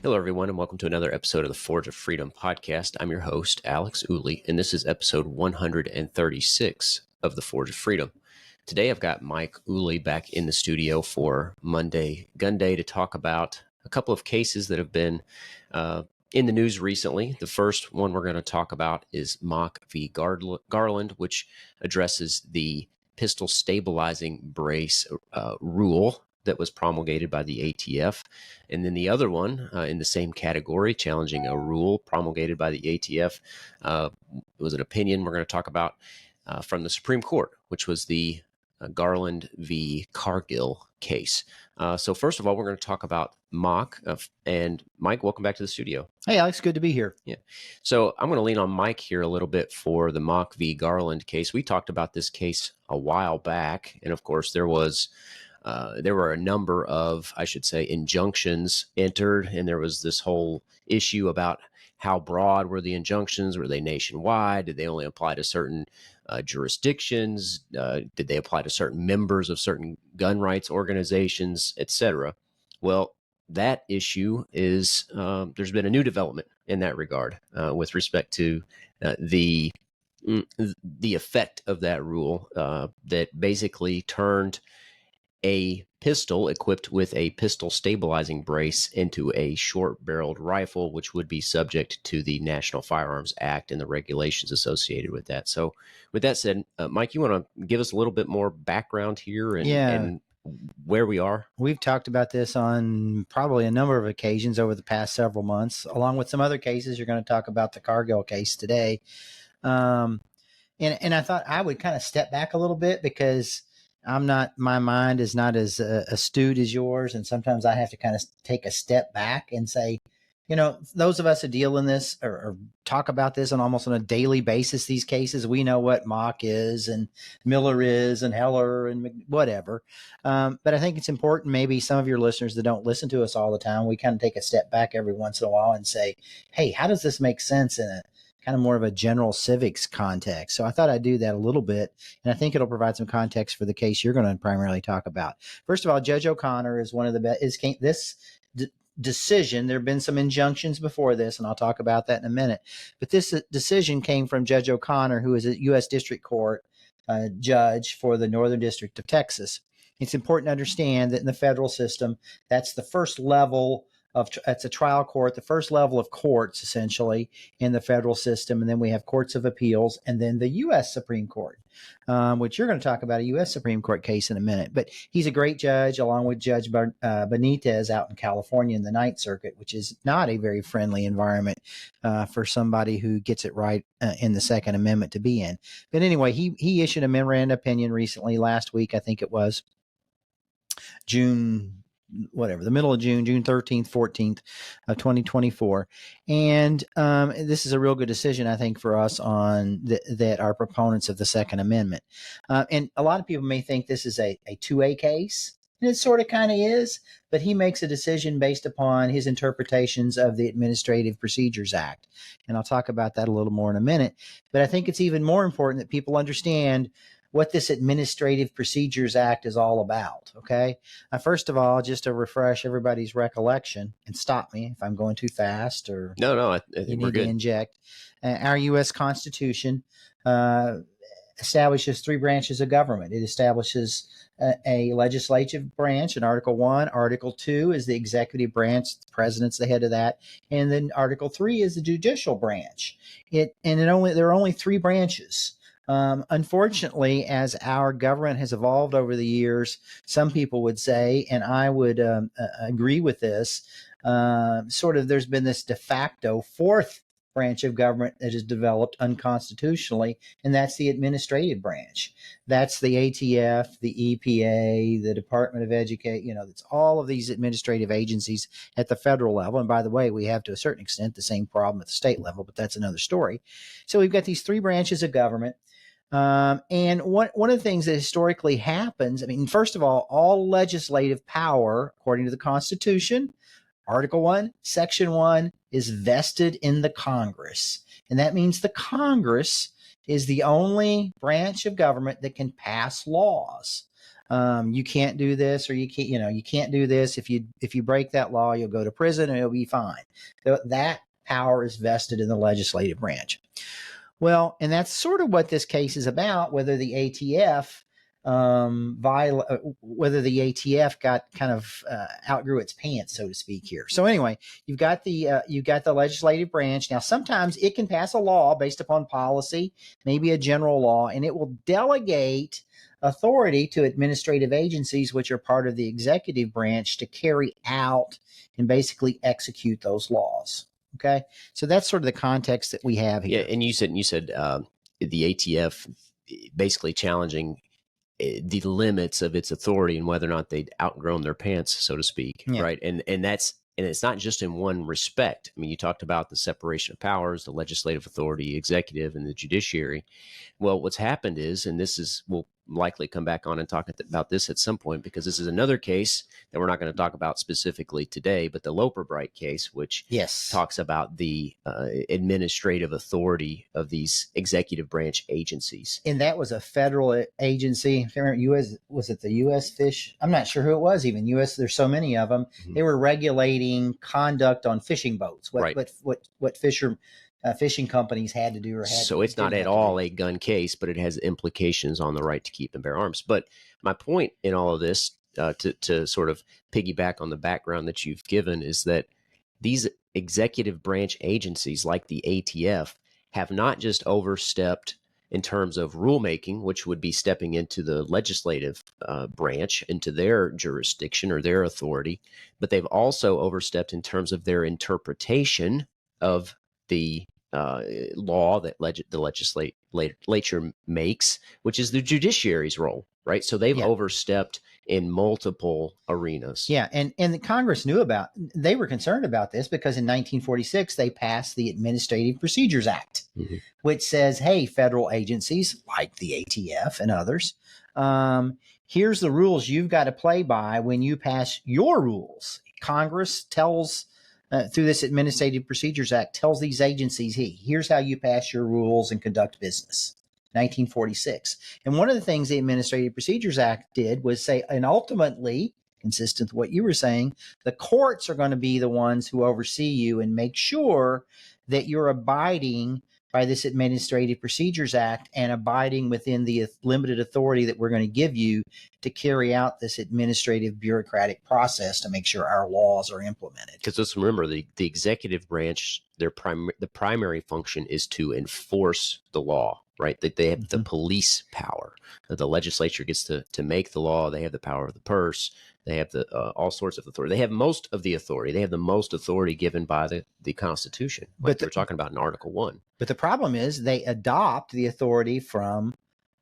Hello, everyone, and welcome to another episode of the Forge of Freedom podcast. I'm your host, Alex Uli, and this is episode 136 of the Forge of Freedom. Today, I've got Mike Uli back in the studio for Monday Gun Day to talk about a couple of cases that have been in the news recently. The first one we're going to talk about is Mock v. Garland, which addresses the pistol stabilizing brace rule that was promulgated by the ATF. And then the other one in the same category, challenging a rule promulgated by the ATF, was an opinion we're going to talk about from the Supreme Court, which was the Garland v. Cargill case. So first of all, we're going to talk about Mock. And Mike, welcome back to the studio. Hey, Alex, good to be here. Yeah. So I'm going to lean on Mike here a little bit for the Mock v. Garland case. We talked about this case a while back. And of course, there were a number of, I should say, injunctions entered, and there was this whole issue about how broad were the injunctions? Were they nationwide? Did they only apply to certain jurisdictions? Did they apply to certain members of certain gun rights organizations, etc.? Well, that issue is there's been a new development in that regard with respect to the effect of that rule that basically turned a pistol equipped with a pistol stabilizing brace into a short-barreled rifle, which would be subject to the National Firearms Act and the regulations associated with that. So with that said, Mike, you want to give us a little bit more background here and where we are? We've talked about this on probably a number of occasions over the past several months, along with some other cases. You're going to talk about the Cargill case today. And I thought I would kind of step back a little bit because my mind is not as astute as yours. And sometimes I have to kind of take a step back and say, those of us who deal in this or talk about this on almost on a daily basis, these cases, we know what Mock is and Miller is and Heller and whatever. But I think it's important, maybe some of your listeners that don't listen to us all the time, we kind of take a step back every once in a while and say, hey, how does this make sense in a kind of more of a general civics context? So I thought I'd do that a little bit, and I think it'll provide some context for the case you're going to primarily talk about. First of all, Judge O'Connor is one of the best. This decision, there have been some injunctions before this, and I'll talk about that in a minute, but this decision came from Judge O'Connor, who is a U.S. District Court judge for the Northern District of Texas. It's important to understand that in the federal system, that's the first level it's a trial court, the first level of courts essentially in the federal system. And then we have courts of appeals and then the U.S. Supreme Court, which you're going to talk about a U.S. Supreme Court case in a minute. But he's a great judge, along with Judge Benitez out in California in the Ninth Circuit, which is not a very friendly environment for somebody who gets it right in the Second Amendment to be in. But anyway, he issued a memorandum opinion recently, last week, I think it was the middle of June 13th, 14th of 2024. And this is a real good decision, I think, for us on that are proponents of the Second Amendment. And a lot of people may think this is a 2A case, and it sort of kind of is, but he makes a decision based upon his interpretations of the Administrative Procedures Act. And I'll talk about that a little more in a minute. But I think it's even more important that people understand what this Administrative Procedures Act is all about, okay? First of all, just to refresh everybody's recollection, and stop me if I'm going too fast or I think you we're need good to inject. Our U.S. Constitution establishes three branches of government. It establishes a legislative branch in Article 1. Article 2 is the executive branch. The president's the head of that. And then Article 3 is the judicial branch. There are only three branches. Unfortunately, as our government has evolved over the years, some people would say, and I would agree with this, there's been this de facto fourth branch of government that is developed unconstitutionally, and that's the administrative branch. That's the ATF, the EPA, the Department of Education. It's all of these administrative agencies at the federal level. And by the way, we have to a certain extent the same problem at the state level, but that's another story. So we've got these three branches of government. And one of the things that historically happens, first of all legislative power, according to the Constitution, Article 1, Section 1, is vested in the Congress. And that means the Congress is the only branch of government that can pass laws. You can't do this, or you can't do this. If you break that law, you'll go to prison and it'll be fine. That power is vested in the legislative branch. Well, and that's sort of what this case is about, whether the ATF whether the ATF got kind of outgrew its pants, so to speak here. So anyway, you've got the legislative branch. Now, sometimes it can pass a law based upon policy, maybe a general law, and it will delegate authority to administrative agencies, which are part of the executive branch, to carry out and basically execute those laws. Okay, so that's sort of the context that we have here. Yeah, and you said the ATF basically challenging the limits of its authority and whether or not they'd outgrown their pants, so to speak, right? And it's not just in one respect. I mean, you talked about the separation of powers, the legislative authority, executive, and the judiciary. Well, what's happened is, and we'll likely come back on and talk about this at some point, because this is another case that we're not going to talk about specifically today, but the Loper-Bright case, which talks about the administrative authority of these executive branch agencies. And that was a federal agency. I can't remember, was it the U.S. Fish? I'm not sure who it was even. U.S. There's so many of them. Mm-hmm. They were regulating conduct on fishing boats. What fishing companies had to do so it's not at all a gun case, but it has implications on the right to keep and bear arms. But my point in all of this, to sort of piggyback on the background that you've given, is that these executive branch agencies like the ATF have not just overstepped in terms of rulemaking, which would be stepping into the legislative branch, into their jurisdiction or their authority, but they've also overstepped in terms of their interpretation of the law that the legislature makes, which is the judiciary's role, right? So they've overstepped in multiple arenas. Yeah, and the Congress they were concerned about this because in 1946, they passed the Administrative Procedures Act, mm-hmm. which says, hey, federal agencies like the ATF and others, here's the rules you've got to play by when you pass your rules. Congress tells through this Administrative Procedures Act, tells these agencies, hey, here's how you pass your rules and conduct business. 1946. And one of the things the Administrative Procedures Act did was say, and ultimately, consistent with what you were saying, the courts are going to be the ones who oversee you and make sure that you're abiding by this Administrative Procedures Act and abiding within the limited authority that we're going to give you to carry out this administrative bureaucratic process to make sure our laws are implemented. Because let's remember, the executive branch, the primary function is to enforce the law, right? That they have mm-hmm. the police power. The legislature gets to make the law. They have the power of the purse. They have the all sorts of authority. They have most of the authority. They have the most authority given by the Constitution, like they're talking about in Article 1. But the problem is they adopt the authority from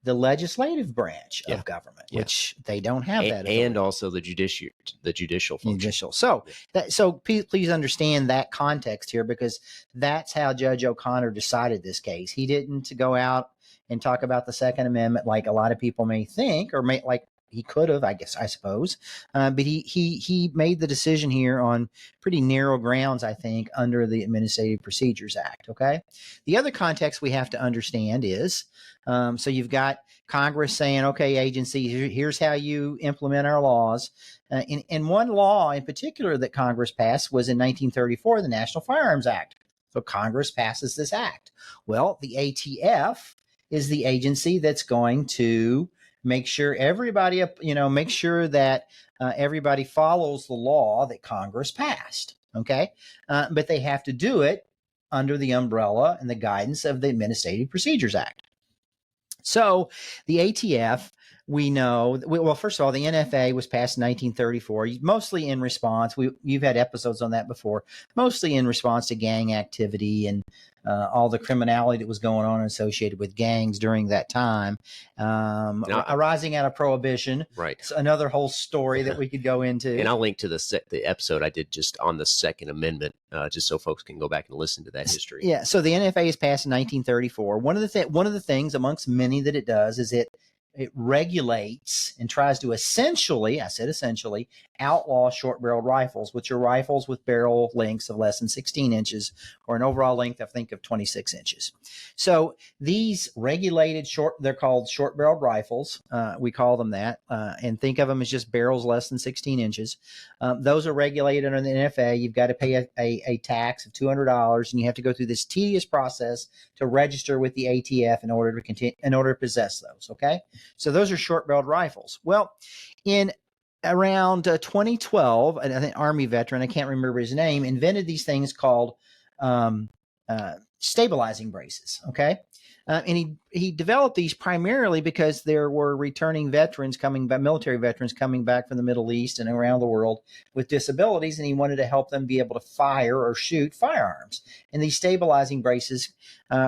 the legislative branch of government, which they don't have that authority. And also the judicial function. So please understand that context here, because that's how Judge O'Connor decided this case. He didn't go out and talk about the Second Amendment like a lot of people may think, or like he could have, I suppose. But he made the decision here on pretty narrow grounds, I think, under the Administrative Procedures Act. Okay. The other context we have to understand is, so you've got Congress saying, okay, agency, here's how you implement our laws. And one law in particular that Congress passed was in 1934, the National Firearms Act. So Congress passes this act. Well, the ATF is the agency that's going to make sure everybody, make sure that everybody follows the law that Congress passed. Okay. But they have to do it under the umbrella and the guidance of the Administrative Procedures Act. So the ATF, we know, well, first of all, the NFA was passed in 1934, mostly in response. You've had episodes on that before, mostly in response to gang activity and all the criminality that was going on associated with gangs during that time, arising out of Prohibition. Right. It's another whole story that we could go into. And I'll link to the episode I did just on the Second Amendment, just so folks can go back and listen to that history. Yeah. So the NFA is passed in 1934. One of the things amongst many that it does is it regulates and tries to essentially outlaw short-barreled rifles, which are rifles with barrel lengths of less than 16 inches or an overall length, I think, of 26 inches. So these regulated they're called short-barreled rifles. We call them that, and think of them as just barrels less than 16 inches. Those are regulated under the NFA. You've got to pay a tax of $200, and you have to go through this tedious process to register with the ATF in order to possess those. Okay, so those are short-barreled rifles. Well, in around 2012, and I think Army veteran, I can't remember his name, invented these things called stabilizing braces. Okay. And he developed these primarily because there were returning veterans military veterans coming back from the Middle East and around the world with disabilities, and he wanted to help them be able to fire or shoot firearms. And these stabilizing braces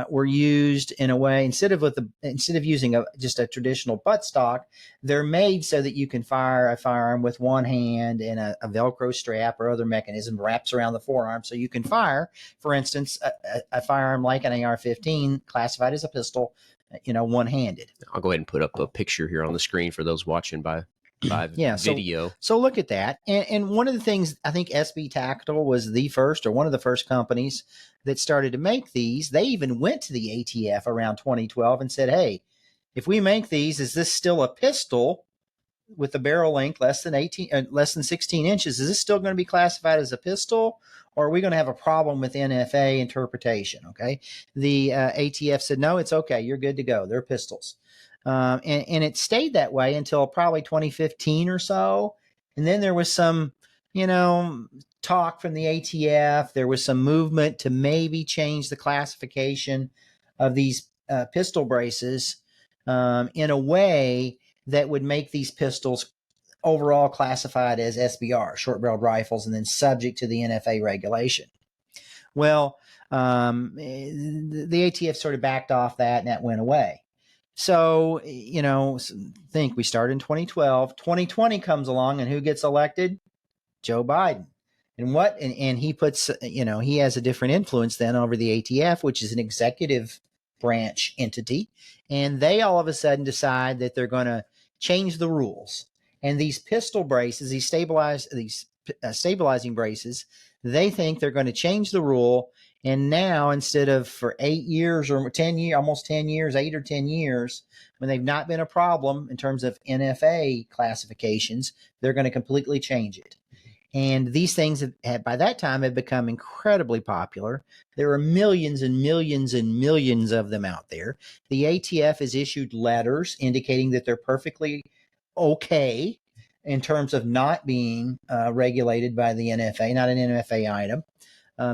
were used in a way instead of using just a traditional buttstock, they're made so that you can fire a firearm with one hand, and a Velcro strap or other mechanism wraps around the forearm, so you can fire, for instance, a firearm like an AR-15 classified as a pistol, one-handed. I'll go ahead and put up a picture here on the screen for those watching by video. So look at that. And one of the things, I think SB Tactical was one of the first companies that started to make these. They even went to the ATF around 2012 and said, hey, if we make these, is this still a pistol with a barrel length less than 16 inches? Is this still going to be classified as a pistol, or are we going to have a problem with NFA interpretation? Okay. The ATF said, no, it's okay. You're good to go. They're pistols. And it stayed that way until probably 2015 or so. And then there was some, talk from the ATF. There was some movement to maybe change the classification of these pistol braces in a way that would make these pistols overall classified as SBR, short-barreled rifles, and then subject to the NFA regulation. Well, the ATF sort of backed off that, and that went away. So, think we started in 2012. 2020 comes along, and who gets elected? Joe Biden. And he puts, he has a different influence then over the ATF, which is an executive branch entity. And they all of a sudden decide that they're going to change the rules. And these pistol braces, these stabilizing braces, they think they're going to change the rule. And now, instead of for 8 years or 10 years, almost 10 years, 8 or 10 years, when they've not been a problem in terms of NFA classifications, they're going to completely change it. And these things have by that time have become incredibly popular. There are millions and millions and millions of them out there. The ATF has issued letters indicating that they're perfectly okay in terms of not being regulated by the NFA, not an NFA item.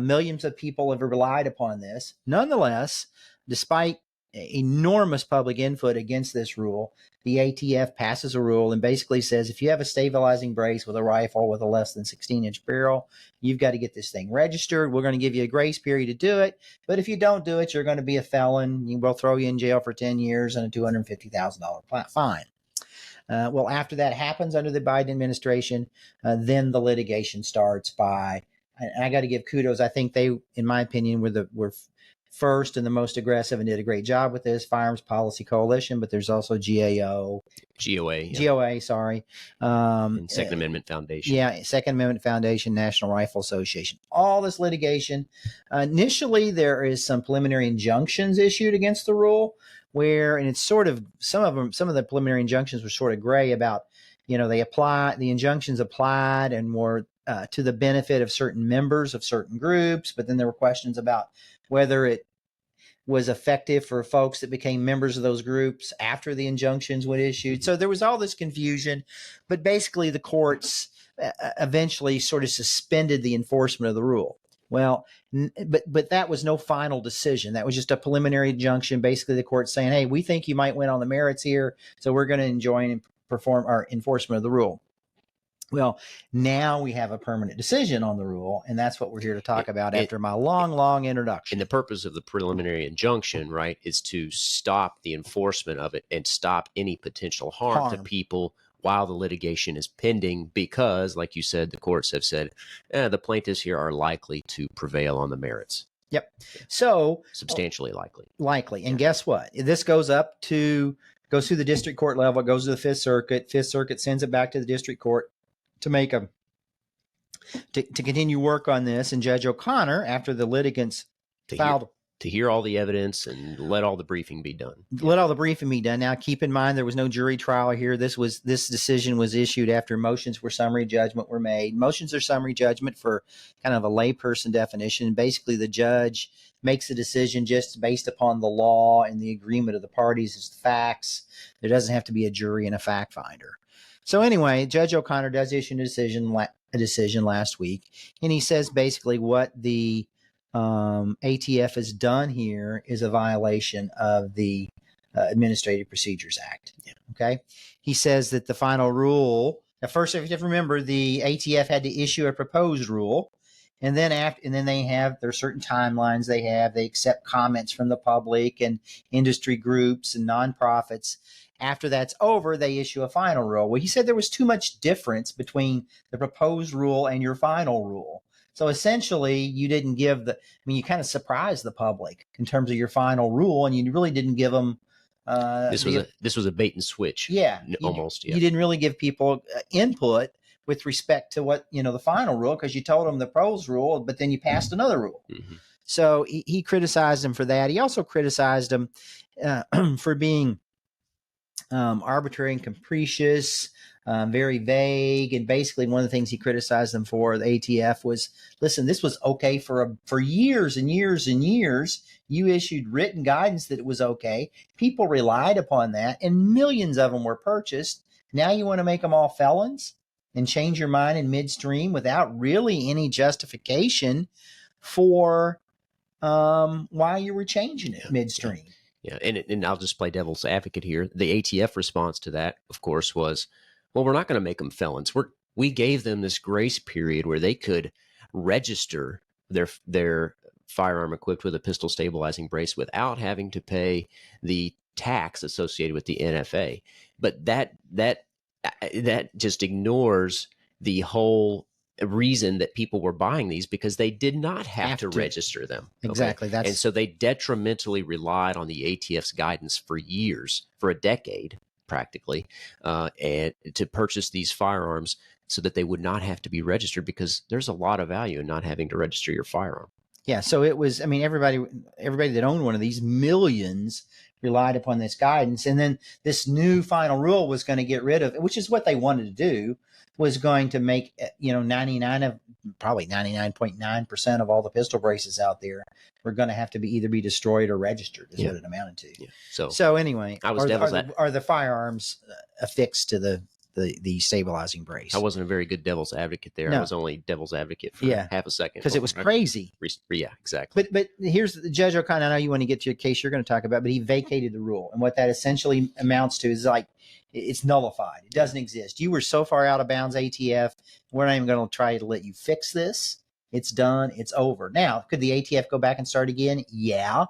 Millions of people have relied upon this. Nonetheless, despite enormous public input against this rule, the ATF passes a rule and basically says, if you have a stabilizing brace with a rifle with a less than 16-inch barrel, you've got to get this thing registered. We're going to give you a grace period to do it. But if you don't do it, you're going to be a felon. We'll throw you in jail for 10 years and a $250,000 fine. Well, after that happens under the Biden administration, then the litigation starts and I got to give kudos. I think they, in my opinion, were first and the most aggressive and did a great job with this, Firearms Policy Coalition, but there's also GOA, sorry. And Second Amendment Foundation. Yeah, Second Amendment Foundation, National Rifle Association. All this litigation. Initially, there is some preliminary injunctions issued against the rule and it's sort of, some of the preliminary injunctions were sort of gray about, the injunctions applied and were to the benefit of certain members of certain groups, but then there were questions about whether it was effective for folks that became members of those groups after the injunctions were issued. So there was all this confusion, but basically the courts eventually sort of suspended the enforcement of the rule. Well, but that was no final decision. That was just a preliminary injunction. Basically, the court saying, hey, we think you might win on the merits here, so we're going to enjoin and perform our enforcement of the rule. Well, now we have a permanent decision on the rule, and that's what we're here to talk about after my long introduction. And the purpose of the preliminary injunction, right, is to stop the enforcement of it and stop any potential harm to people while the litigation is pending because, like you said, the courts have said the plaintiffs here are likely to prevail on the merits. Yep. So substantially likely. And guess what? This goes through the district court level. It goes to the Fifth Circuit. Fifth Circuit sends it back to the district court. to make a to continue work on this. And Judge O'Connor, after the litigants filed to hear all the evidence and let all the briefing be done. Let all the briefing be done. Now, keep in mind there was no jury trial here. This decision was issued after motions for summary judgment were made. Motions are summary judgment for kind of a layperson definition. Basically, the judge makes a decision just based upon the law and the agreement of the parties as the facts. There doesn't have to be a jury and a fact finder. So anyway, Judge O'Connor does issue a decision last week, and he says basically what the ATF has done here is a violation of the Administrative Procedures Act. Yeah. Okay. He says that the final rule, at first, if you have to remember, the ATF had to issue a proposed rule. And then they have their certain timelines they accept comments from the public and industry groups and nonprofits. After that's over, they issue a final rule. Well, he said there was too much difference between the proposed rule and your final rule. So essentially, you didn't give you kind of surprised the public in terms of your final rule, and you really didn't give them. This was a bait and switch. Yeah, almost. You didn't really give people input with respect to what the final rule, because you told them the proposed rule, but then you passed another rule. Mm-hmm. So he criticized him for that. He also criticized him for being arbitrary and capricious. Very vague, and basically one of the things he criticized them for, the ATF, was, listen, this was okay for years and years and years. You issued written guidance that it was okay. People relied upon that, and millions of them were purchased. Now you want to make them all felons and change your mind in midstream without really any justification for why you were changing it midstream. Yeah, and I'll just play devil's advocate here. The ATF response to that, of course, was, well, we're not going to make them felons. We gave them this grace period where they could register their firearm equipped with a pistol stabilizing brace without having to pay the tax associated with the NFA. But that just ignores the whole reason that people were buying these, because they did not have to register them. Exactly. Okay? And so they detrimentally relied on the ATF's guidance for years, for a decade, practically, and to purchase these firearms so that they would not have to be registered, because there's a lot of value in not having to register your firearm. Yeah. So it was, everybody that owned one of these, millions, relied upon this guidance. And then this new final rule was going to get rid of it, which is what they wanted to do, was going to make, probably 99.9% of all the pistol braces out there were going to have to either be destroyed or registered, is what it amounted to. Yeah. So anyway, are the firearms affixed to the stabilizing brace? I wasn't a very good devil's advocate there. No. I was only devil's advocate for half a second. Because it was crazy. Yeah, exactly. But here's Judge O'Connor. I know you want to get to a case you're going to talk about, but he vacated the rule. And what that essentially amounts to is like, it's nullified. It doesn't exist. You were so far out of bounds, ATF. We're not even going to try to let you fix this. It's done. It's over. Now, could the ATF go back and start again? Yeah.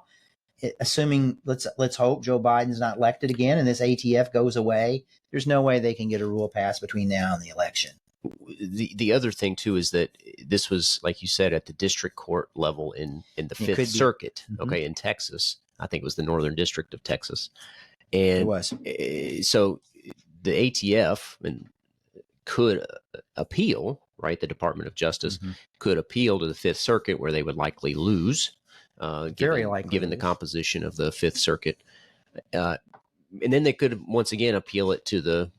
Assuming, let's hope Joe Biden's not elected again and this ATF goes away. There's no way they can get a rule passed between now and the election. The other thing too is that this was, like you said, at the district court level in the Fifth Circuit, in Texas. I think it was the Northern District of Texas. And it was. So the ATF could appeal, right? The Department of Justice could appeal to the Fifth Circuit, where they would likely lose, given the composition of the Fifth Circuit. And then they could once again appeal it to the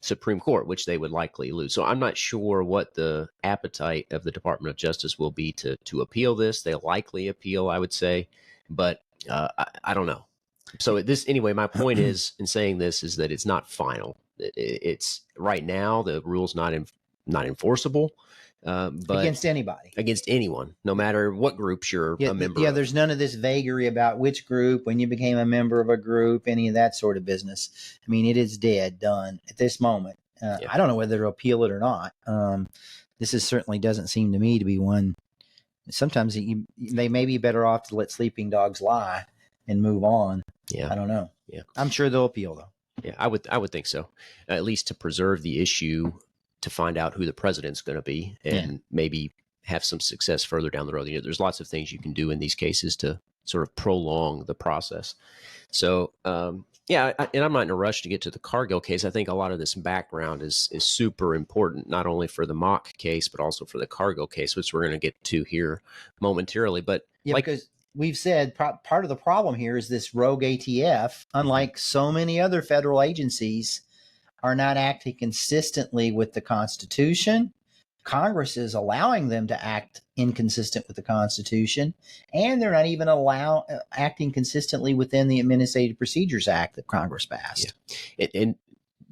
Supreme Court, which they would likely lose. So I'm not sure what the appetite of the Department of Justice will be to appeal this. They'll likely appeal, I would say, but I don't know. So anyway, my point is in saying this is that it's not final. It's right now, the rule's not enforceable, but against anybody, against anyone, no matter what groups you're a member of. Yeah, there's none of this vagary about which group, when you became a member of a group, any of that sort of business. I mean, it is dead, done at this moment. I don't know whether to appeal it or not. This certainly doesn't seem to me to be one. Sometimes they may be better off to let sleeping dogs lie and move on. Yeah, I don't know. Yeah, I'm sure they'll appeal though. Yeah, I would think so. At least to preserve the issue, to find out who the president's going to be, and maybe have some success further down the road. There's lots of things you can do in these cases to sort of prolong the process. So, and I'm not in a rush to get to the Cargill case. I think a lot of this background is super important, not only for the mock case, but also for the Cargill case, which we're going to get to here momentarily. But because we've said part of the problem here is this rogue ATF, unlike so many other federal agencies, are not acting consistently with the Constitution. Congress is allowing them to act inconsistent with the Constitution, and they're not even acting consistently within the Administrative Procedures Act that Congress passed. Yeah. And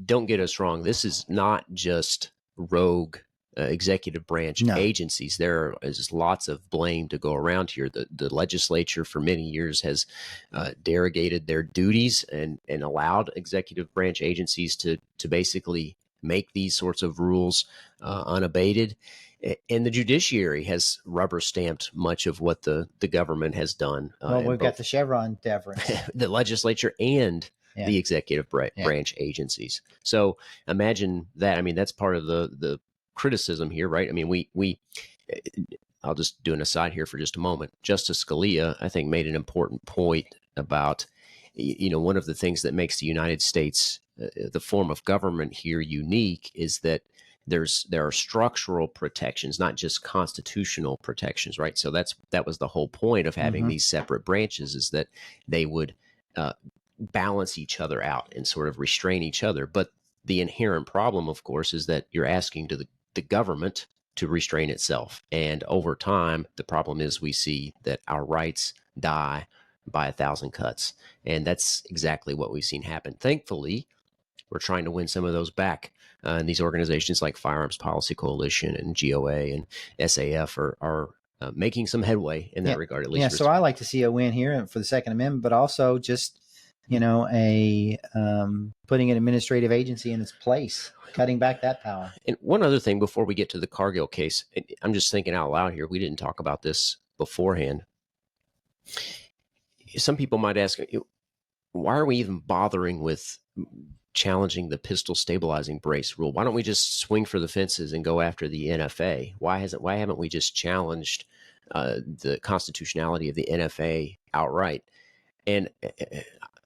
don't get us wrong, this is not just rogue executive branch agencies. There is lots of blame to go around here. The legislature for many years has derogated their duties and allowed executive branch agencies to basically make these sorts of rules unabated. And the judiciary has rubber stamped much of what the government has done. Well, we've got the Chevron deference. The legislature and the executive branch agencies. So imagine that. I mean, that's part of the criticism here, right? I mean, I'll just do an aside here for just a moment. Justice Scalia, I think, made an important point about, one of the things that makes the United States, the form of government here, unique is that there are structural protections, not just constitutional protections, right? So that was the whole point of having these separate branches, is that they would balance each other out and sort of restrain each other. But the inherent problem, of course, is that you're asking the government to restrain itself. And over time, the problem is we see that our rights die by 1,000 cuts. And that's exactly what we've seen happen. Thankfully, we're trying to win some of those back. And these organizations like Firearms Policy Coalition and GOA and SAF are making some headway in that regard, at least. Yeah, so I like to see a win here for the Second Amendment, but also just, putting an administrative agency in its place, cutting back that power. And one other thing before we get to the Cargill case, I'm just thinking out loud here. We didn't talk about this beforehand. Some people might ask, why are we even bothering with challenging the pistol stabilizing brace rule? Why don't we just swing for the fences and go after the NFA? Why haven't we just challenged the constitutionality of the NFA outright? And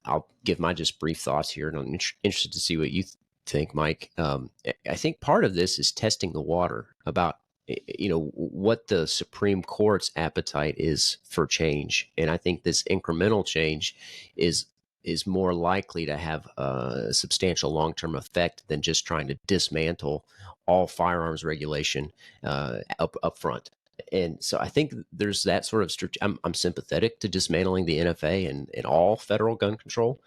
I'll give my just brief thoughts here, and I'm interested to see what you think, Mike. I think part of this is testing the water about what the Supreme Court's appetite is for change, and I think this incremental change is more likely to have a substantial long-term effect than just trying to dismantle all firearms regulation up front. And so I think there's that sort of I'm sympathetic to dismantling the NFA and all federal gun control,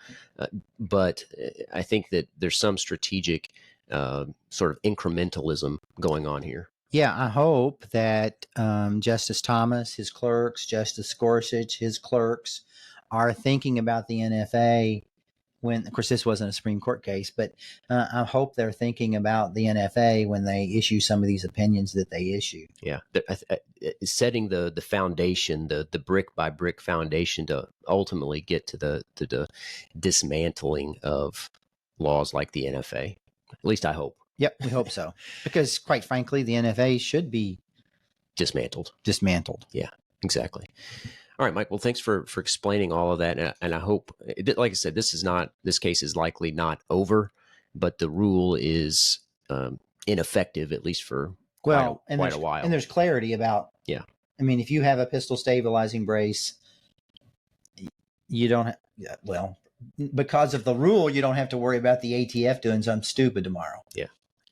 but I think that there's some strategic sort of incrementalism going on here. Yeah, I hope that Justice Thomas, his clerks, Justice Gorsuch, his clerks, are thinking about the NFA when, of course, this wasn't a Supreme Court case, but I hope they're thinking about the NFA when they issue some of these opinions that they issue. Yeah, setting the foundation, the brick by brick foundation to ultimately get to the dismantling of laws like the NFA. At least I hope. Yep, we hope so. Because quite frankly, the NFA should be dismantled. Yeah, exactly. All right, Mike. Well, thanks for explaining all of that. And I hope, like I said, this case is likely not over, but the rule is ineffective, at least for quite a while. And there's clarity about, I mean, if you have a pistol stabilizing brace, you don't because of the rule, you don't have to worry about the ATF doing something stupid tomorrow. Yeah.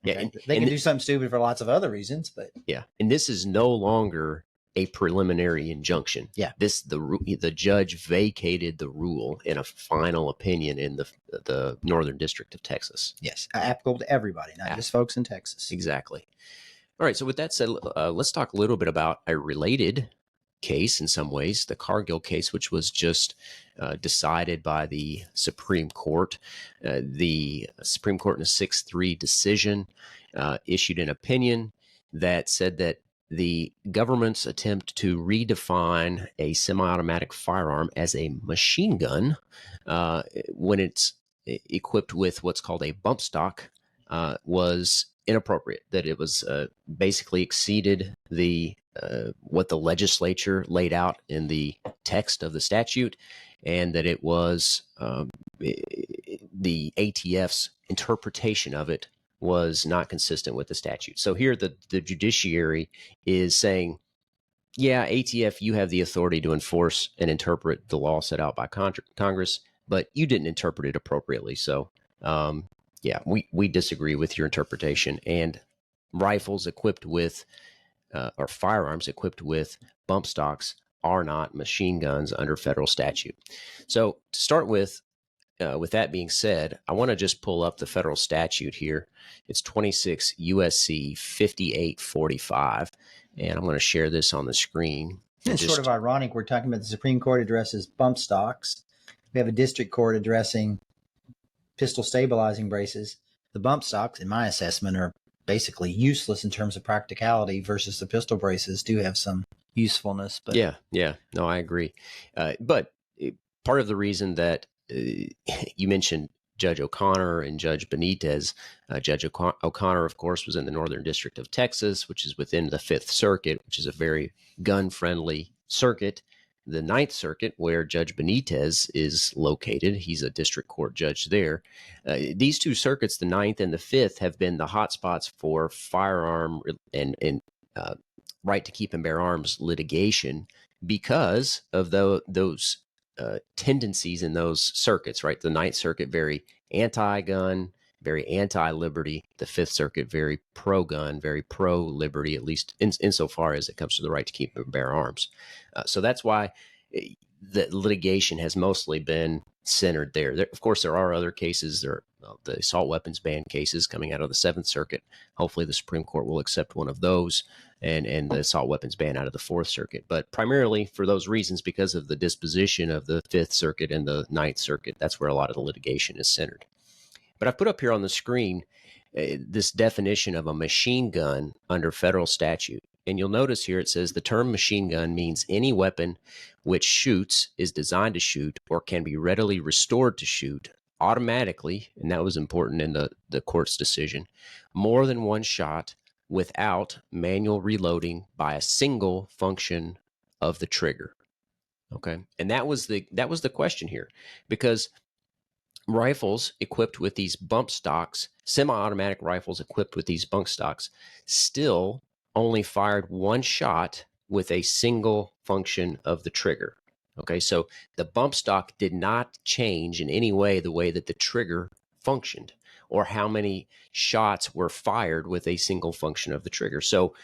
Okay? Yeah. They can do something stupid for lots of other reasons, but. Yeah. And this is no longer a preliminary injunction. Yeah. The judge vacated the rule in a final opinion in the Northern District of Texas. Yes. Applicable to everybody, not just folks in Texas. Exactly. All right. So with that said, let's talk a little bit about a related case in some ways, the Cargill case, which was just decided by the Supreme Court. The Supreme Court in a 6-3 decision issued an opinion that said that the government's attempt to redefine a semi-automatic firearm as a machine gun when it's equipped with what's called a bump stock was inappropriate, that it was basically exceeded the what the legislature laid out in the text of the statute, and that it was the ATF's interpretation of it was not consistent with the statute. So here the judiciary is saying, yeah, ATF, you have the authority to enforce and interpret the law set out by Congress, but you didn't interpret it appropriately. So, yeah, we disagree with your interpretation. And rifles equipped with, or firearms equipped with bump stocks are not machine guns under federal statute. So to start with that being said, I want to just pull up the federal statute here. It's 26 USC 5845. And I'm going to share this on the screen. It's sort of ironic. We're talking about the Supreme Court addresses bump stocks. We have a district court addressing pistol stabilizing braces. The bump stocks, in my assessment, are basically useless in terms of practicality versus the pistol braces do have some usefulness. But yeah. No, I agree. But part of the reason that you mentioned Judge O'Connor and Judge Benitez. Judge O'Connor, of course, was in the Northern District of Texas, which is within the Fifth Circuit, which is a very gun-friendly circuit. The Ninth Circuit, where Judge Benitez is located, he's a district court judge there. These two circuits, the Ninth and the Fifth, have been the hotspots for firearm and right to keep and bear arms litigation because of those tendencies in those circuits, right? The Ninth Circuit, very anti-gun, very anti-liberty. The Fifth Circuit, very pro-gun, very pro-liberty, at least insofar as it comes to the right to keep and bear arms. So that's why the litigation has mostly been centered there. Of course, there are other cases. There are the assault weapons ban cases coming out of the Seventh Circuit. Hopefully the Supreme Court will accept one of those, and the assault weapons ban out of the Fourth Circuit. But primarily for those reasons, because of the disposition of the Fifth Circuit and the Ninth Circuit, that's where a lot of the litigation is centered. But I've put up here on the screen this definition of a machine gun under federal statute. And you'll notice here it says the term machine gun means any weapon which shoots, is designed to shoot, or can be readily restored to shoot automatically, and that was important in the court's decision, more than one shot without manual reloading by a single function of the trigger. Okay, and that was the question here, because rifles equipped with these bump stocks, semi-automatic rifles equipped with these bump stocks, still only fired one shot with a single function of the trigger. Okay, so the bump stock did not change in any way the way that the trigger functioned, or how many shots were fired with a single function of the trigger. So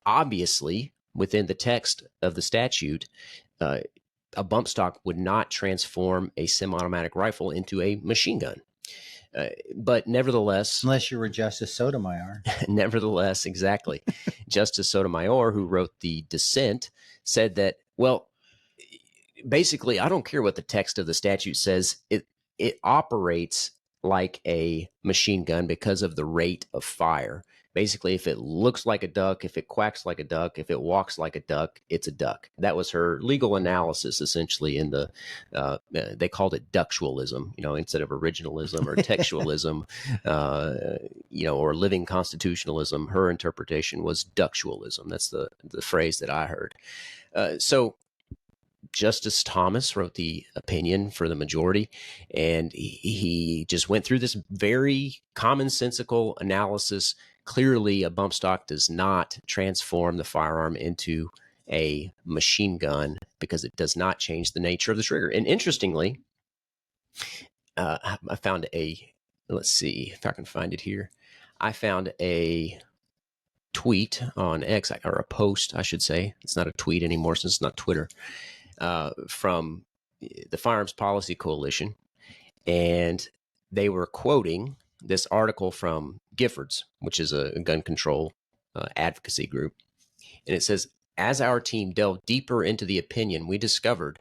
obviously, within the text of the statute, a bump stock would not transform a semi-automatic rifle into a machine gun. But nevertheless, unless you were Justice Sotomayor. Nevertheless, exactly. Justice Sotomayor, who wrote the dissent, said that, well, basically, I don't care what the text of the statute says. It operates like a machine gun because of the rate of fire. Basically, if it looks like a duck, if it quacks like a duck, if it walks like a duck, it's a duck. That was her legal analysis, essentially, in the, they called it ductualism, instead of originalism or textualism, or living constitutionalism. Her interpretation was ductualism. That's the phrase that I heard. So Justice Thomas wrote the opinion for the majority, and he just went through this very commonsensical analysis. Clearly, a bump stock does not transform the firearm into a machine gun because it does not change the nature of the trigger. And interestingly, I found let's see if I can find it here. I found a tweet on X, or a post, I should say. It's not a tweet anymore since it's not Twitter, from the Firearms Policy Coalition. And they were quoting this article from Giffords, which is a gun control advocacy group. And it says, as our team delved deeper into the opinion, we discovered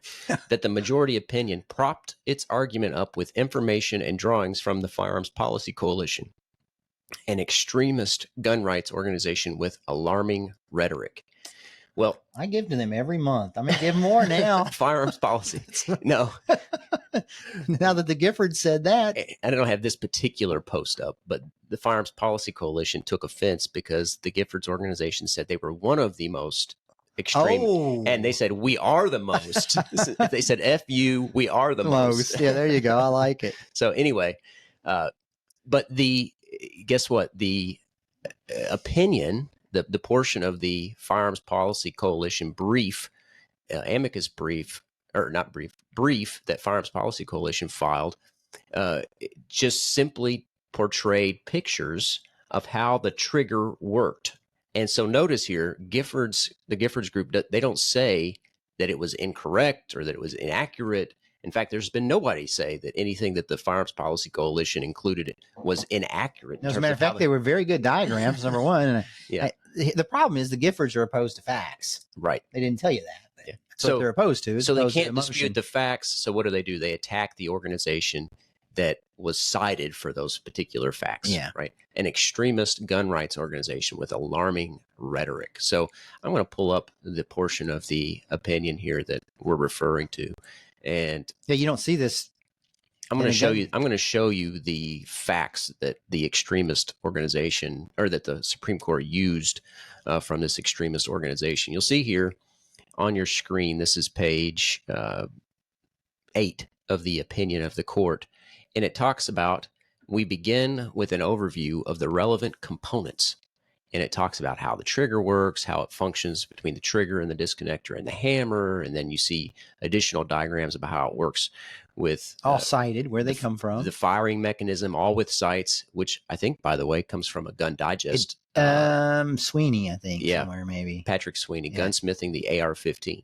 that the majority opinion propped its argument up with information and drawings from the Firearms Policy Coalition, an extremist gun rights organization with alarming rhetoric. Well, I give to them every month. I'm going to give more now. firearms policy. No. Now that the Giffords said that. I don't have this particular post up, but the Firearms Policy Coalition took offense because the Giffords organization said they were one of the most extreme. Oh. And they said, we are the most. They said, F you, we are the most. Yeah, there you go. I like it. So anyway, but guess what? The opinion, the portion of the Firearms Policy Coalition brief, amicus brief, or not brief that Firearms Policy Coalition filed, just simply portrayed pictures of how the trigger worked. And so notice here, the Giffords group, they don't say that it was incorrect or that it was inaccurate. In fact, there's been nobody say that anything that the Firearms Policy Coalition included was inaccurate. As a matter of fact, they were very good diagrams, number one. And yeah. The problem is the Giffords are opposed to facts. Right. They didn't tell you that. Yeah. So what they're opposed to. So they can't dispute the facts. So what do? They attack the organization that was cited for those particular facts. Yeah. Right. An extremist gun rights organization with alarming rhetoric. So I'm going to pull up the portion of the opinion here that we're referring to. And yeah, you don't see this. I'm going to show you the facts that the extremist organization, or that the Supreme Court used from this extremist organization. You'll see here on your screen, this is page 8 of the opinion of the court. And it talks about, we begin with an overview of the relevant components. And it talks about how the trigger works, how it functions between the trigger and the disconnector and the hammer. And then you see additional diagrams about how it works with all cited, where they come from. The firing mechanism, all with sights, which I think, by the way, comes from a Gun Digest. Sweeney, I think, somewhere maybe. Patrick Sweeney, Gunsmithing the AR-15.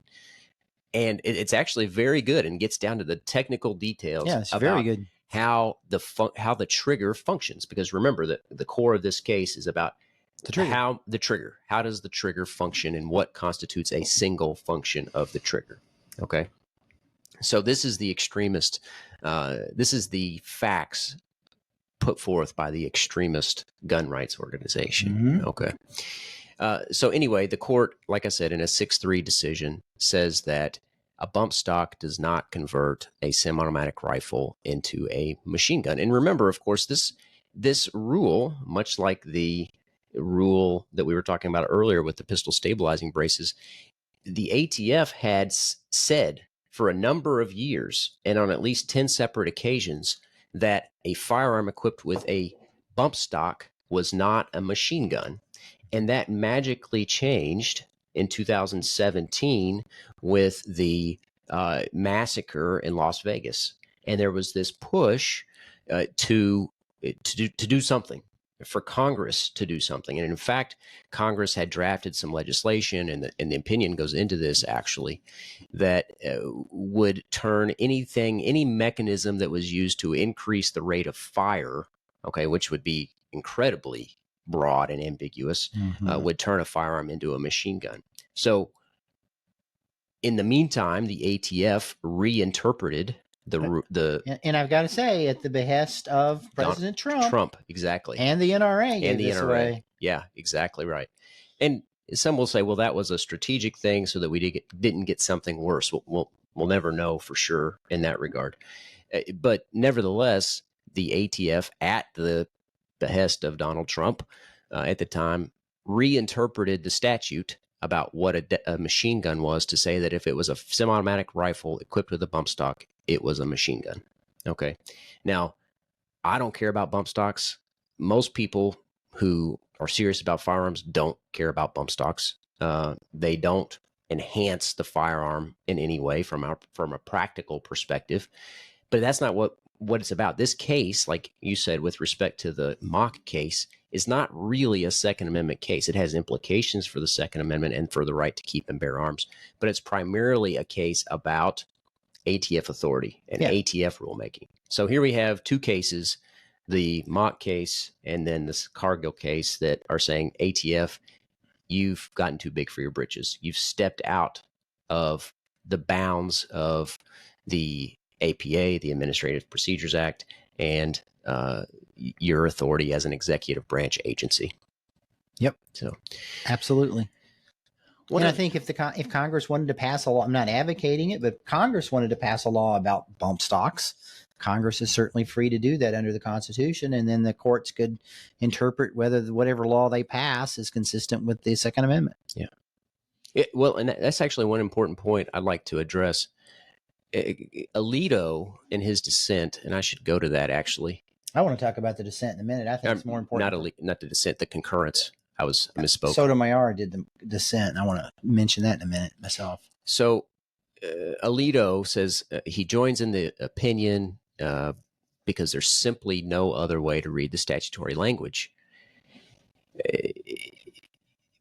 And it's actually very good and gets down to the technical details. Yeah, it's very good. How the trigger functions. Because remember that the core of this case is about how does the trigger function and what constitutes a single function of the trigger. Okay. So this is the extremist, this is the facts put forth by the extremist gun rights organization. Mm-hmm. Okay. So anyway, the court, like I said, in a 6-3 decision, says that a bump stock does not convert a semi-automatic rifle into a machine gun. And remember, of course, this rule, much like the rule that we were talking about earlier with the pistol stabilizing braces, the ATF had said for a number of years and on at least 10 separate occasions that a firearm equipped with a bump stock was not a machine gun. And that magically changed in 2017 with the massacre in Las Vegas. And there was this push to do something, for Congress to do something. And in fact, Congress had drafted some legislation, and the opinion goes into this actually, that would turn any mechanism that was used to increase the rate of fire, okay, which would be incredibly broad and ambiguous, mm-hmm. Would turn a firearm into a machine gun. So in the meantime, the ATF reinterpreted and I've got to say, at the behest of President Trump, exactly, and the NRA, yeah, exactly right. And some will say, well, that was a strategic thing so that we didn't get something worse. We'll never know for sure in that regard. But nevertheless, the ATF, at the behest of Donald Trump at the time, reinterpreted the statute about what a machine gun was to say that if it was a semi-automatic rifle equipped with a bump stock, it was a machine gun. Okay. Now, I don't care about bump stocks. Most people who are serious about firearms don't care about bump stocks. They don't enhance the firearm in any way from a practical perspective. But that's not what it's about. This case, like you said, with respect to the mock case, is not really a Second Amendment case. It has implications for the Second Amendment and for the right to keep and bear arms, but it's primarily a case about ATF authority and ATF rulemaking. So here we have two cases, the mock case and then this Cargill case, that are saying, ATF, you've gotten too big for your britches. You've stepped out of the bounds of the APA, the Administrative Procedures Act, and your authority as an executive branch agency. Yep. So, absolutely. And I think if Congress wanted to pass a law, I'm not advocating it, but Congress wanted to pass a law about bump stocks, Congress is certainly free to do that under the Constitution, and then the courts could interpret whether whatever law they pass is consistent with the Second Amendment. Yeah. Well, and that's actually one important point I'd like to address. Alito in his dissent, and I should go to that actually. I want to talk about the dissent in a minute. I think it's more important. Not the dissent, the concurrence. I misspoke. Sotomayor did the dissent. I want to mention that in a minute myself. So Alito says he joins in the opinion because there's simply no other way to read the statutory language.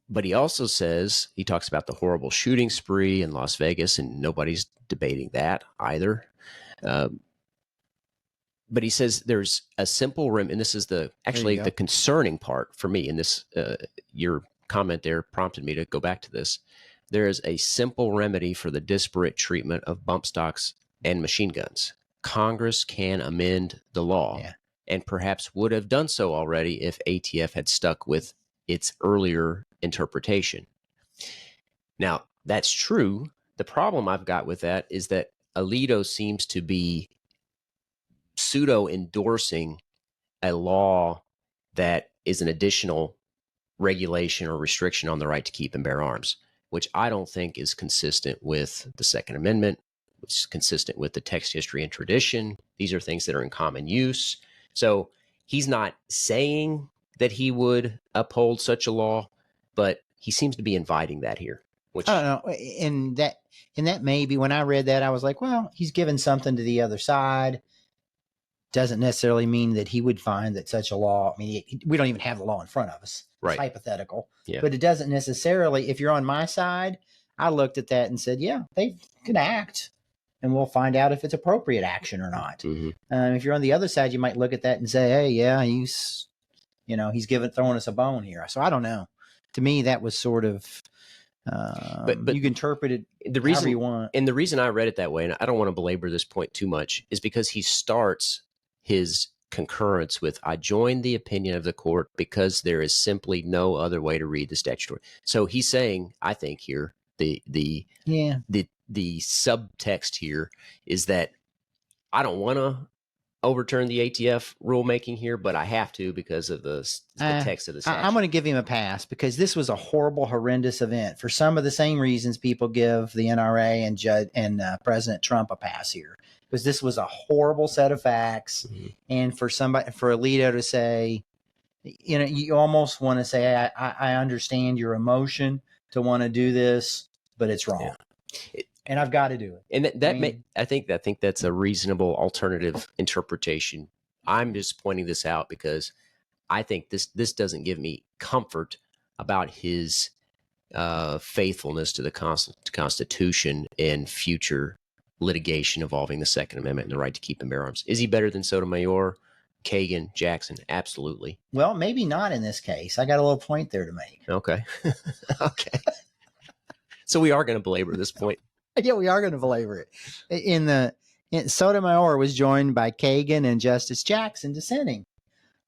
But he also says, he talks about the horrible shooting spree in Las Vegas, and nobody's debating that either. But he says there's a simple and this is the concerning part for me in this, your comment there prompted me to go back to this. There is a simple remedy for the disparate treatment of bump stocks and machine guns. Congress can amend the law and perhaps would have done so already if ATF had stuck with its earlier interpretation. Now, that's true. The problem I've got with that is that Alito seems to be pseudo-endorsing a law that is an additional regulation or restriction on the right to keep and bear arms, which I don't think is consistent with the Second Amendment, which is consistent with the text, history, and tradition. These are things that are in common use. So he's not saying that he would uphold such a law, but he seems to be inviting that here. Which I don't know. And that maybe when I read that, I was like, well, he's given something to the other side. Doesn't necessarily mean that he would find that such a law. I mean, we don't even have the law in front of us. Right. It's hypothetical. Yeah. But it doesn't necessarily, if you're on my side, I looked at that and said, yeah, they can act, and we'll find out if it's appropriate action or not. Mm-hmm. If you're on the other side, you might look at that and say, hey, yeah, he's throwing us a bone here. So I don't know. To me, that was sort of, but you can interpret it however you want. And the reason I read it that way, and I don't want to belabor this point too much, is because he starts his concurrence with, I join the opinion of the court because there is simply no other way to read the statutory. So he's saying, I think here, the subtext here is that I don't want to overturn the ATF rulemaking here, but I have to because of the text of the statute. I'm going to give him a pass because this was a horrible, horrendous event for some of the same reasons people give the NRA and President Trump a pass here, because this was a horrible set of facts. Mm-hmm. And for Alito to say, you almost want to say, I understand your emotion to want to do this, but it's wrong. Yeah. And I've got to do it. And I think that's a reasonable alternative interpretation. I'm just pointing this out because I think this doesn't give me comfort about his faithfulness to the Constitution and future litigation involving the Second Amendment and the right to keep and bear arms. Is he better than Sotomayor, Kagan, Jackson? Absolutely. Well, maybe not in this case. I got a little point there to make. Okay. Okay. So we are going to belabor this point. Yeah, we are going to belabor it. Sotomayor was joined by Kagan and Justice Jackson dissenting.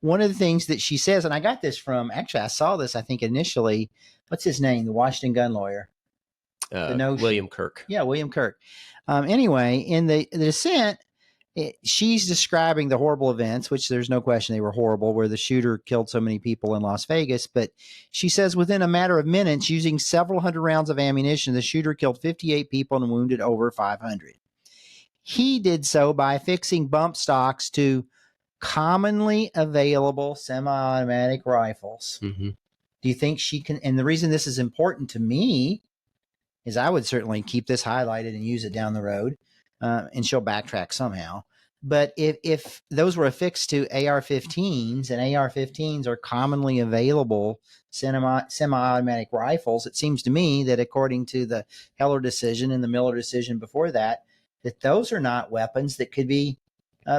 One of the things that she says, and I got this from, actually, I saw this, I think, initially. What's his name? The Washington gun lawyer. William Kirk. Yeah, William Kirk. Anyway, in the dissent, she's describing the horrible events, which there's no question they were horrible, where the shooter killed so many people in Las Vegas. But she says within a matter of minutes, using several hundred rounds of ammunition, the shooter killed 58 people and wounded over 500. He did so by affixing bump stocks to commonly available semi-automatic rifles. Mm-hmm. Do you think she can? And the reason this is important to me is I would certainly keep this highlighted and use it down the road. And she'll backtrack somehow. But if those were affixed to AR-15s, and AR-15s are commonly available semi-automatic rifles, it seems to me that according to the Heller decision and the Miller decision before that those are not weapons that could be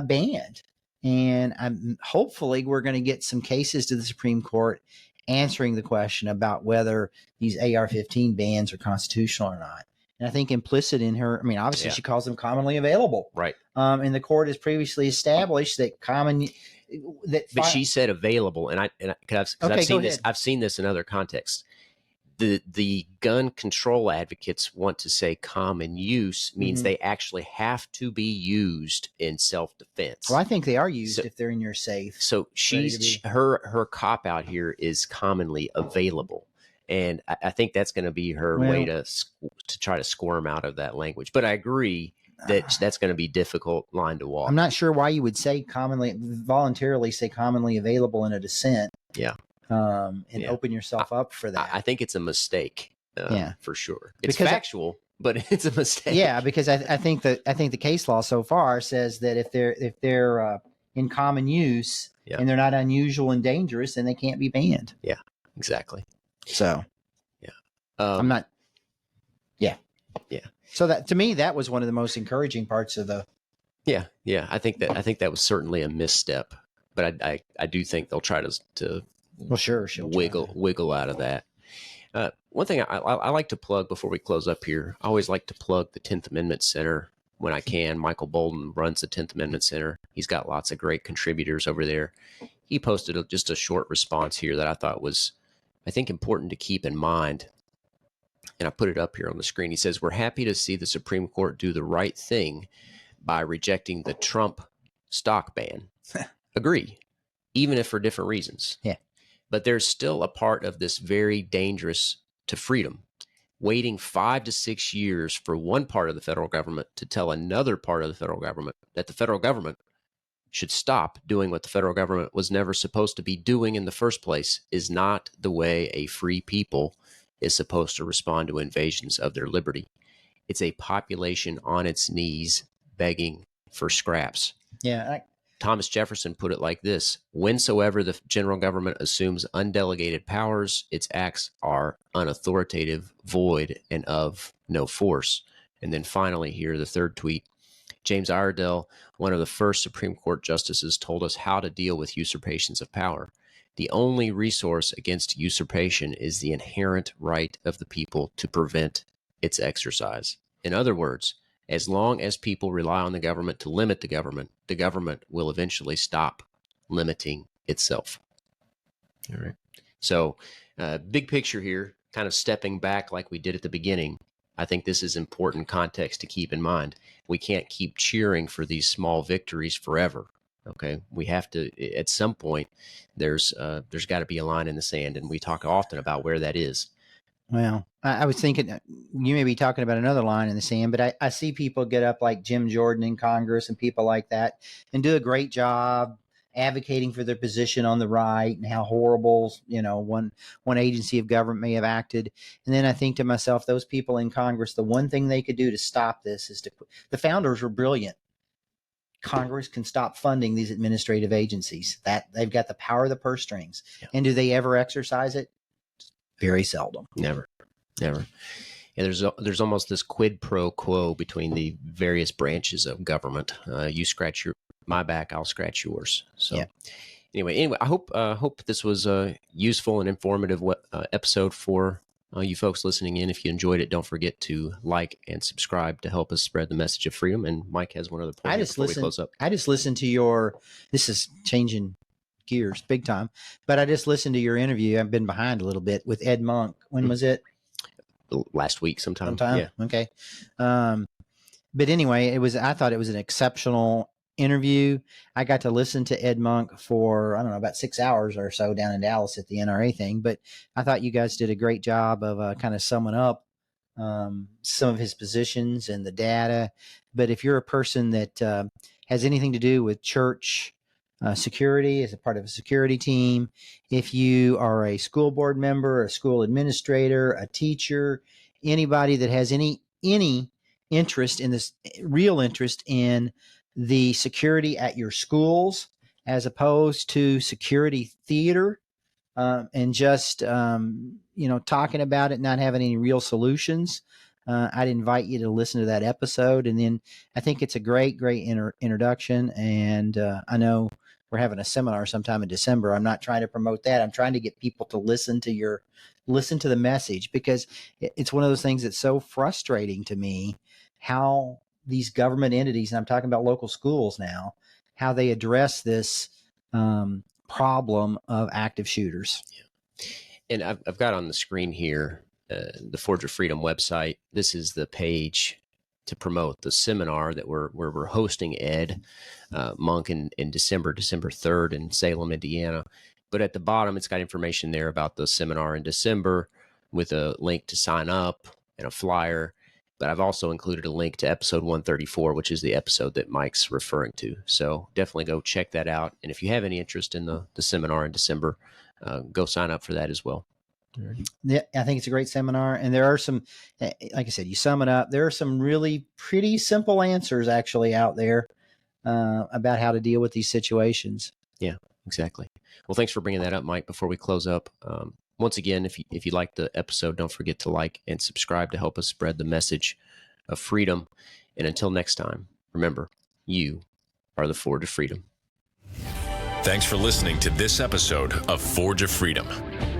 banned. And hopefully we're going to get some cases to the Supreme Court answering the question about whether these AR-15 bans are constitutional or not. And I think implicit in her, I mean, obviously she calls them commonly available. Right. And the court has previously established that but she said available. And I've seen this in other contexts. the gun control advocates want to say common use means they actually have to be used in self-defense. Well, I think they are used if they're in your safe. So her cop out here is commonly available, and I think that's going to be her way to try to squirm out of that language. But I agree that that's going to be difficult line to walk. I'm not sure why you would say voluntarily say commonly available in a dissent. Yeah. And open yourself up for that. I think it's a mistake. For sure. It's because factual, but it's a mistake. Yeah, because I think the case law so far says that if they're in common use and they're not unusual and dangerous, then they can't be banned. Yeah, exactly. So, I'm not. Yeah. So that, to me, that was one of the most encouraging parts of the. Yeah. I think that was certainly a misstep, but I do think they'll try to well, sure, wiggle out of that. One thing I like to plug before we close up here, I always like to plug the 10th Amendment Center when I can. Michael Bolden runs the 10th Amendment Center. He's got lots of great contributors over there. He posted just a short response here that I thought was, I think, important to keep in mind. And I put it up here on the screen. He says, "We're happy to see the Supreme Court do the right thing by rejecting the Trump stock ban." Agree, even if for different reasons. Yeah. But there's still a part of this very dangerous to freedom, waiting 5 to 6 years for one part of the federal government to tell another part of the federal government that the federal government should stop doing what the federal government was never supposed to be doing in the first place is not the way a free people is supposed to respond to invasions of their liberty. It's a population on its knees begging for scraps. Yeah. Thomas Jefferson put it like this: "Whensoever the general government assumes undelegated powers, its acts are unauthoritative, void, and of no force." And then finally here, the third tweet, James Iredell, one of the first Supreme Court justices, told us how to deal with usurpations of power. "The only resource against usurpation is the inherent right of the people to prevent its exercise." In other words, as long as people rely on the government to limit the government will eventually stop limiting itself. All right. So, big picture here, kind of stepping back like we did at the beginning. I think this is important context to keep in mind. We can't keep cheering for these small victories forever. Okay, we have to. At some point, there's got to be a line in the sand, and we talk often about where that is. Well, I was thinking you may be talking about another line in the sand, but I see people get up like Jim Jordan in Congress and people like that and do a great job advocating for their position on the right and how horrible, one agency of government may have acted. And then I think to myself, those people in Congress, the one thing they could do to stop this is the founders were brilliant. Congress can stop funding these administrative agencies. That they've got the power of the purse strings. Yeah. And do they ever exercise it? Very seldom. Never. And there's almost this quid pro quo between the various branches of government. You scratch my back, I'll scratch yours. So anyway, I hope this was a useful and informative episode for you folks listening in. If you enjoyed it, don't forget to like and subscribe to help us spread the message of freedom. And Mike has one other point before we close up. I just listened to this is changing gears big time, but I just listened to your interview. I've been behind a little bit with Ed Monk. When was it? Last week sometime. Yeah. Okay. But anyway, I thought it was an exceptional interview. I got to listen to Ed Monk for, I don't know, about 6 hours or so down in Dallas at the NRA thing, but I thought you guys did a great job of kind of summing up some of his positions and the data. But if you're a person that has anything to do with church security as a part of a security team, if you are a school board member, a school administrator, a teacher, anybody that has any interest in this, real interest in the security at your schools as opposed to security theater, and just talking about it, not having any real solutions, I'd invite you to listen to that episode. And then I think it's a great introduction. And I know we're having a seminar sometime in December. I'm not trying to promote that. I'm trying to get people to listen to the message, because it's one of those things that's so frustrating to me, how these government entities, and I'm talking about local schools now, how they address this problem of active shooters. Yeah. And I've got on the screen here the Forge of Freedom website. This is the page to promote the seminar that we're hosting, Ed Monk, in December 3rd in Salem, Indiana. But at the bottom, it's got information there about the seminar in December with a link to sign up and a flyer. But I've also included a link to episode 134, which is the episode that Mike's referring to. So definitely go check that out. And if you have any interest in the seminar in December, go sign up for that as well. Yeah, I think it's a great seminar. And there are some, like I said, you sum it up, there are some really pretty simple answers actually out there about how to deal with these situations. Yeah, exactly. Well, thanks for bringing that up, Mike. Before we close up, once again, if you like the episode, don't forget to like and subscribe to help us spread the message of freedom. And until next time, remember, you are the Forge of Freedom. Thanks for listening to this episode of Forge of Freedom.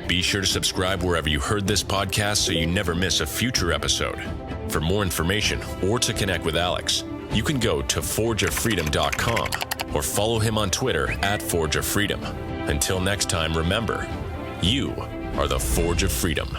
Be sure to subscribe wherever you heard this podcast so you never miss a future episode. For more information or to connect with Alex, you can go to forgeoffreedom.com or follow him on Twitter at Forge of Freedom. Until next time, remember, you are the Forge of Freedom.